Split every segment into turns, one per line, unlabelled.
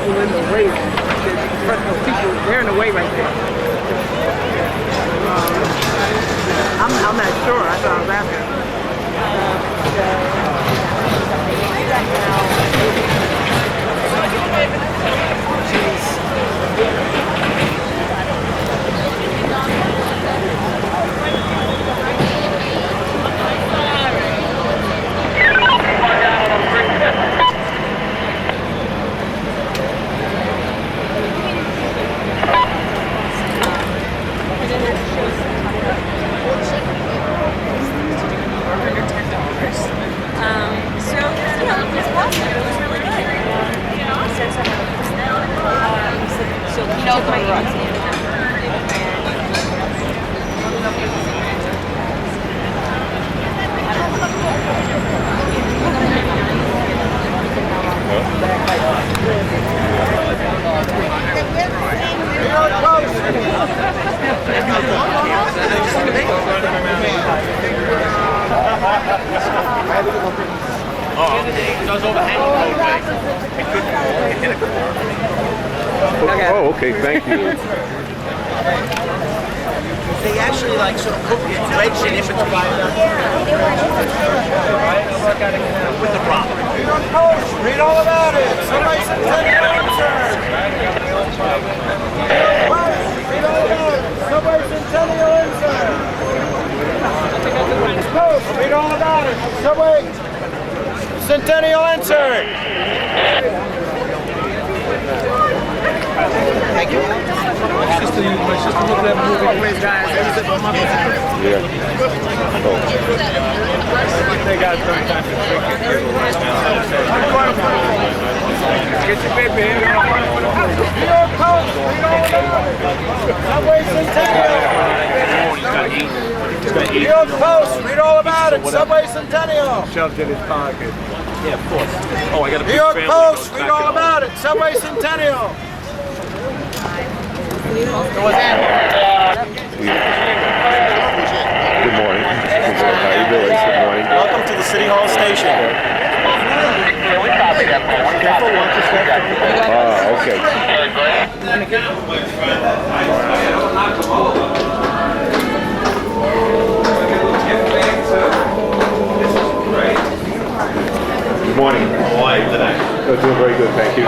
people in the way. Those people, they're in the way right there. I'm not sure. That's what I was asking.
Oh, okay, thank you.
They actually like sort of cook it, wedge it in between with the rock.
Read all about it. Somebody said Centennial insert. Read all about it. Subway Centennial insert. Post. Read all about it. Subway Centennial insert.
Thank you.
My sister looked at that movie.
Yeah.
They got some time to drink it. Get your baby here.
New York Post. Read all about it. Subway Centennial. New York Post. Read all about it. Subway Centennial.
Shoved in his pocket.
Yeah, of course. Oh, I got a
New York Post. Read all about it. Subway Centennial.
Good morning. How you doing? Good morning.
Welcome to the City Hall station.
Ah, okay. Good morning.
How are you today?
Doing very good, thank you.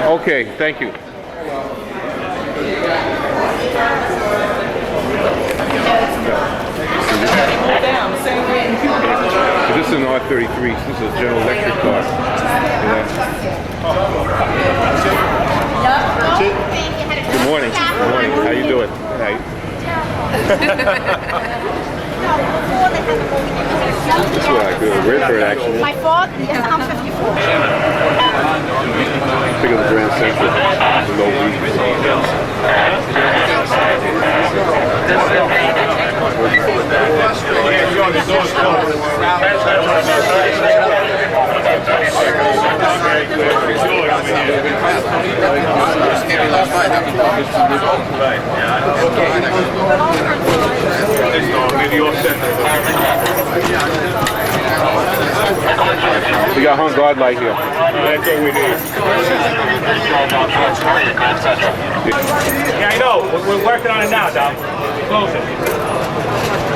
Okay, thank you. This is an R33. This is a General Electric car. Good morning. Good morning. How you doing? Hi. That's what I do. Redbird, actually.
My fault? Yes, I'm 54.
Pick up the Grand Central. Low beat. We got hung guard light here. That's what we need.
Yeah, I know. We're working on it now, Dom. Close it.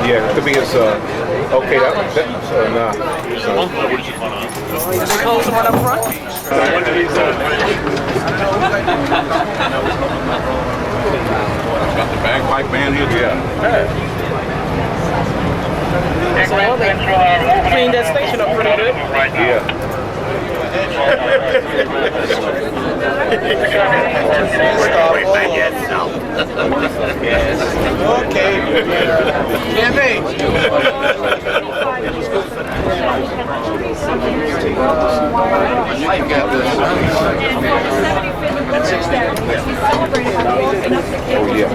Yeah, it could be his, okay, nah.
They close the one up front?
One of these, got the bagpipe band here? Yeah.
So they cleaned that station up pretty good.
Yeah.
Okay. Campaign.
Oh, yeah.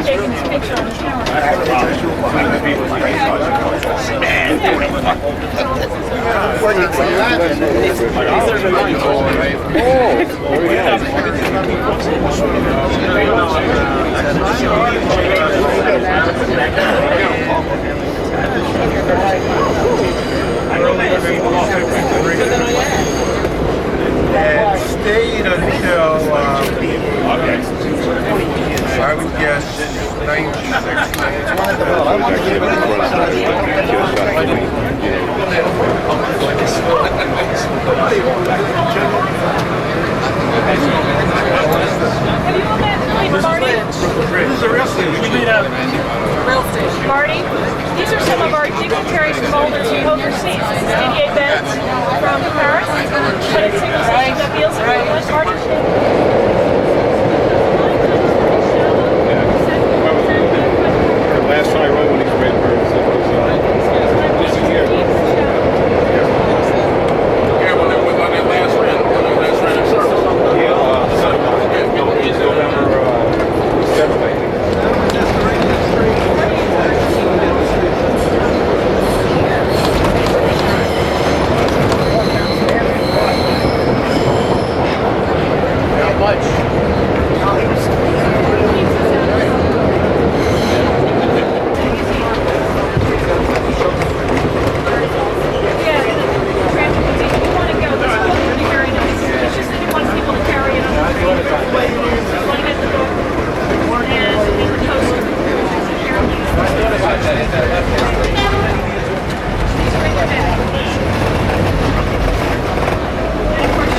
Taking his picture on the
And stayed until, I would guess, 1960.
Marty, these are some of our dignitaries from Boulder to overseas. Didier Benz from Paris, but it's that feels like Marty.
Last time I rode one of these red birds, it was just a year. Yeah, when it was on that last run in circle. Yeah, November 7th, I think.
Not much.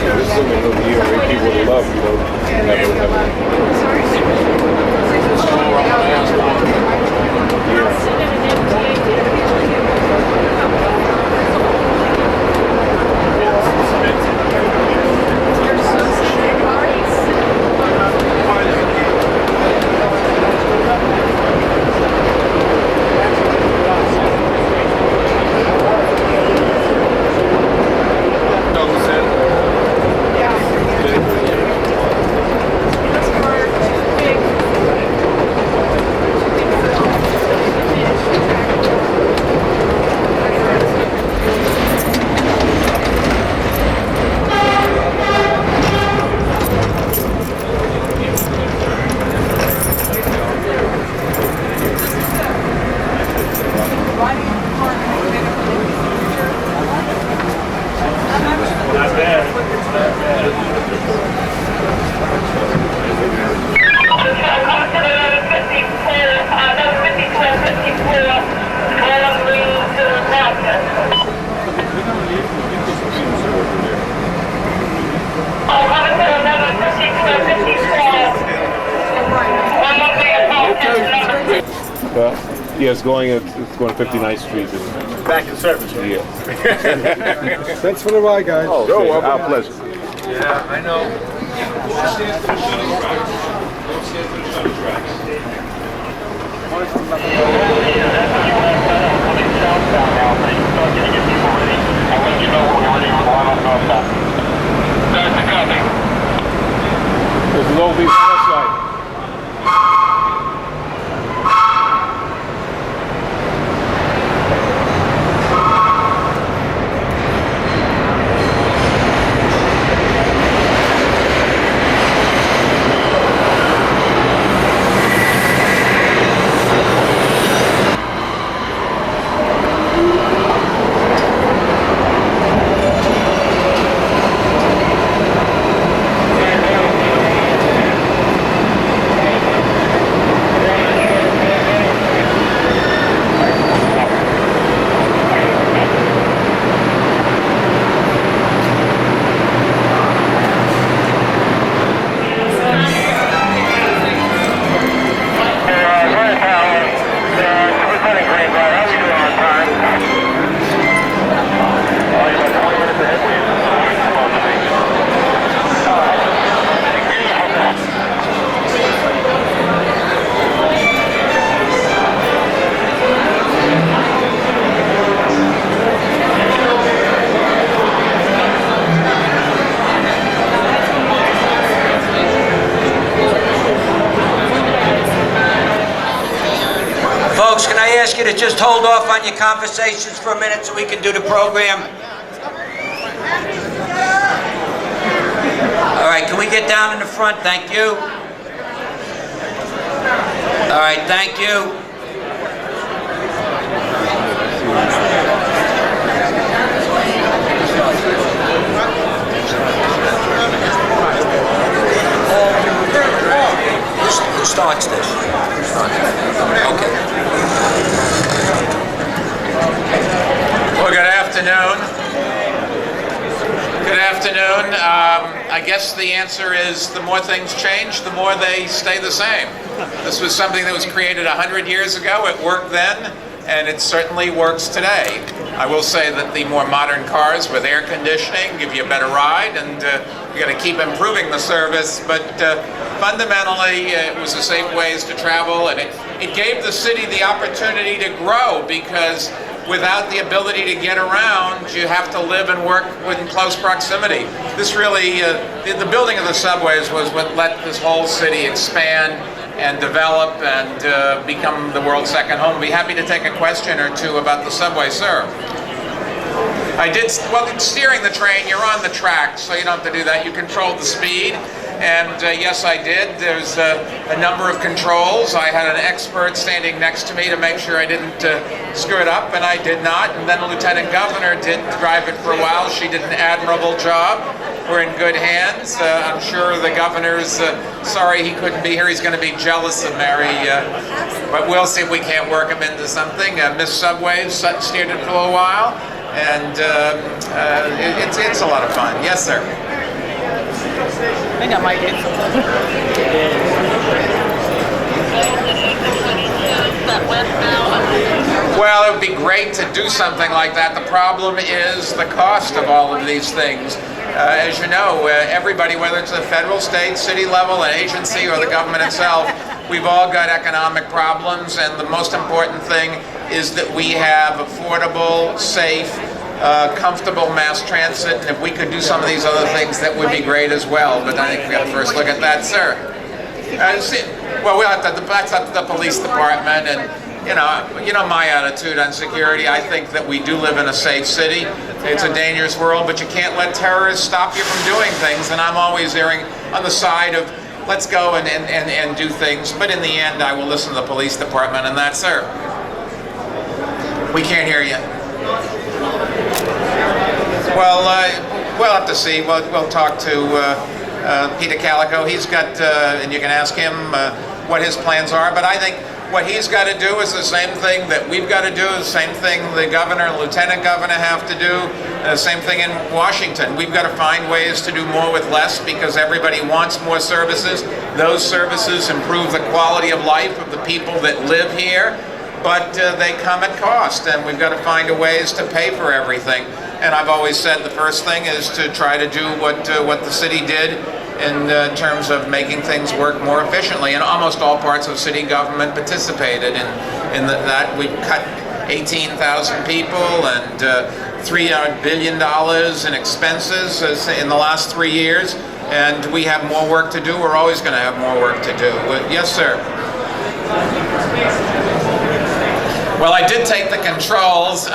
This is something over here where people would love, you know, yeah, it's going 59th Street.
Back in service.
Yeah.
Thanks for the ride, guys.
Oh, okay. Our pleasure.
Yeah, I know.
There's low beat on that side.
you to just hold off on your conversations for a minute so we can do the program? All right, can we get down in the front? Thank you. All right, thank you. Who starts this? Okay.
Well, good afternoon. Good afternoon. I guess the answer is the more things change, the more they stay the same. This was something that was created 100 years ago. It worked then, and it certainly works today. I will say that the more modern cars with air conditioning give you a better ride, and you got to keep improving the service. But fundamentally, it was a safe ways to travel, and it gave the city the opportunity to grow, because without the ability to get around, you have to live and work within close proximity. This really, the building of the subways was what let this whole city expand and develop and become the world's second home. I'd be happy to take a question or two about the subway, sir. I did, well, steering the train, you're on the track, so you don't have to do that. You controlled the speed, and yes, I did. There's a number of controls. I had an expert standing next to me to make sure I didn't screw it up, and I did not. And then the Lieutenant Governor did drive it for a while. She did an admirable job. We're in good hands. I'm sure the Governor's sorry he couldn't be here. He's going to be jealous of Mary, but we'll see if we can't work him into something. Miss Subway steered it for a while, and it's a lot of fun. Yes, sir.
I think I might get some.
Well, it would be great to do something like that. The problem is the cost of all of these things. As you know, everybody, whether it's the federal, state, city level, an agency, or the government itself, we've all got economic problems, and the most important thing is that we have affordable, safe, comfortable mass transit, and if we could do some of these other things, that would be great as well. But I think we've got to first look at that, sir. Well, we'll have to, that's up to the police department, and you know my attitude on security. I think that we do live in a safe city. It's a dangerous world, but you can't let terrorists stop you from doing things, and I'm always erring on the side of let's go and do things. But in the end, I will listen to the police department, and that's, sir. We can't hear you. Well, we'll have to see. We'll talk to Peter Calico. He's got, and you can ask him what his plans are. But I think what he's got to do is the same thing that we've got to do, the same thing the governor and lieutenant governor have to do, the same thing in Washington. We've got to find ways to do more with less, because everybody wants more services. Those services improve the quality of life of the people that live here, but they come at cost, and we've got to find ways to pay for everything. And I've always said the first thing is to try to do what the city did in terms of making things work more efficiently. And almost all parts of city government participated in that. We cut 18,000 people and $3 billion in expenses in the last 3 years. And we have more work to do. We're always going to have more work to do. But yes, sir. Well, I did take the controls.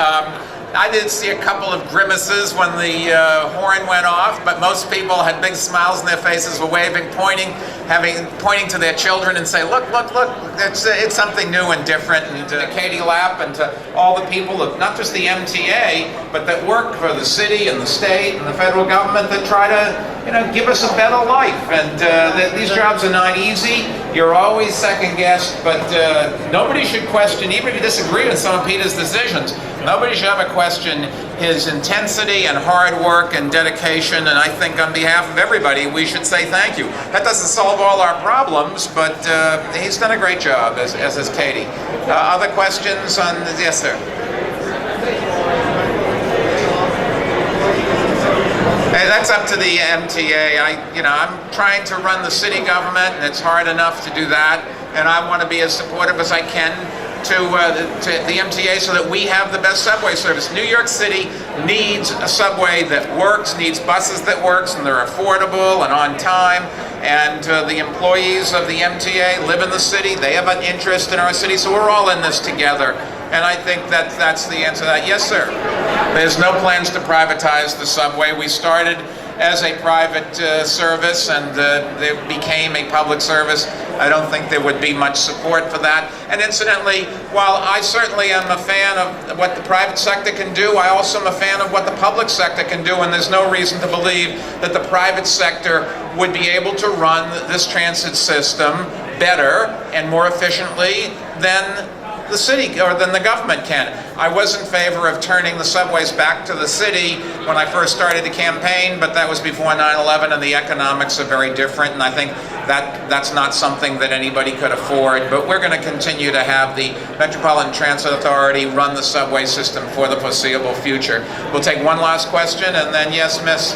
I did see a couple of grimaces when the horn went off, but most people had big smiles on their faces, were waving, pointing to their children and say, look, look, look, it's something new and different. And to Katie Lapp and to all the people, of not just the MTA, but that work for the city and the state and the federal government that try to, give us a better life. And these jobs are not easy. You're always second-guessed, but nobody should question, even if you disagree with some of Peter's decisions, nobody should ever question his intensity and hard work and dedication, and I think on behalf of everybody, we should say thank you. That doesn't solve all our problems, but he's done a great job, as has Katie. Other questions on, yes, sir? Hey, that's up to the MTA. I'm trying to run the city government, and it's hard enough to do that, and I want to be as supportive as I can to the MTA so that we have the best subway service. New York City needs a subway that works, needs buses that works, and they're affordable and on time. And the employees of the MTA live in the city. They have an interest in our city, so we're all in this together. And I think that that's the answer to that. Yes, sir. There's no plans to privatize the subway. We started as a private service, and it became a public service. I don't think there would be much support for that. And incidentally, while I certainly am a fan of what the private sector can do, I also am a fan of what the public sector can do, and there's no reason to believe that the private sector would be able to run this transit system better and more efficiently than the city or than the government can. I was in favor of turning the subways back to the city when I first started the campaign, but that was before 9/11, and the economics are very different, and I think that's not something that anybody could afford. But we're going to continue to have the Metropolitan Transit Authority run the subway system for the foreseeable future. We'll take one last question, and then yes, miss.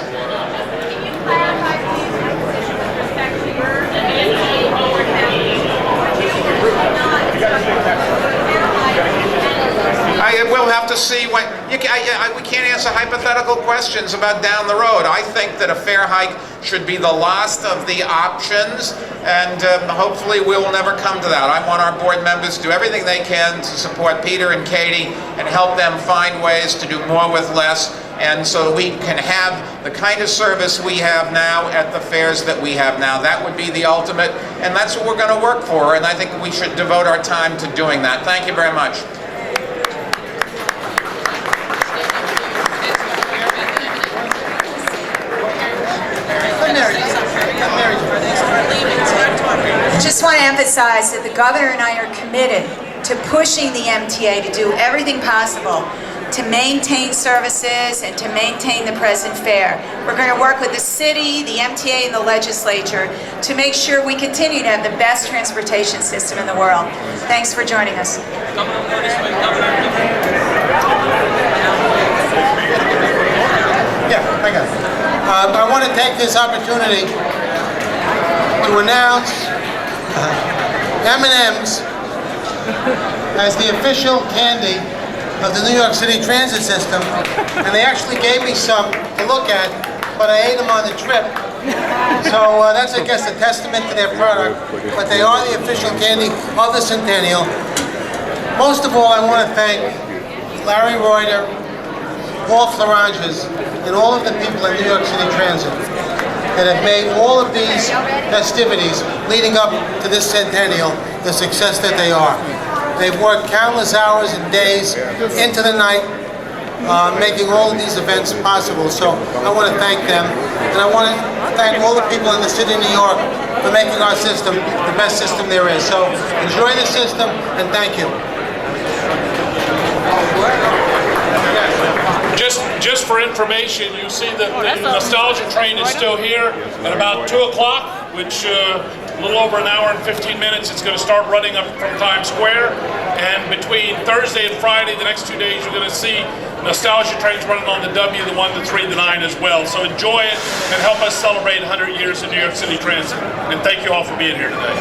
We'll have to see when. We can't answer hypothetical questions about down the road. I think that a fare hike should be the last of the options, and hopefully we will never come to that. I want our board members to do everything they can to support Peter and Katie and help them find ways to do more with less, and so we can have the kind of service we have now at the fares that we have now. That would be the ultimate, and that's what we're going to work for, and I think we should devote our time to doing that. Thank you very much.
Just want to emphasize that the governor and I are committed to pushing the MTA to do everything possible to maintain services and to maintain the present fare. We're going to work with the city, the MTA, and the legislature to make sure we continue to have the best transportation system in the world. Thanks for joining us.
Yeah, I got it. I want to take this opportunity to announce M&M's as the official candy of the New York City transit system, and they actually gave me some to look at, but I ate them on the trip. So that's, I guess, a testament to their product, but they are the official candy of the Centennial. Most of all, I want to thank Larry Reuter, Paul Floranges, and all of the people in New York City Transit that have made all of these festivities leading up to this centennial the success that they are. They've worked countless hours and days into the night making all of these events possible. So I want to thank them, and I want to thank all the people in the city of New York for making our system the best system there is. So enjoy the system, and thank you.
Just for information, you see that the nostalgia train is still here at about 2 o'clock, which a little over an hour and 15 minutes, it's going to start running up from Times Square. And between Thursday and Friday, the next 2 days, you're going to see nostalgia trains running on the W, the 1, the 3, the 9 as well. So enjoy it and help us celebrate 100 years of New York City Transit. And thank you all for being here today.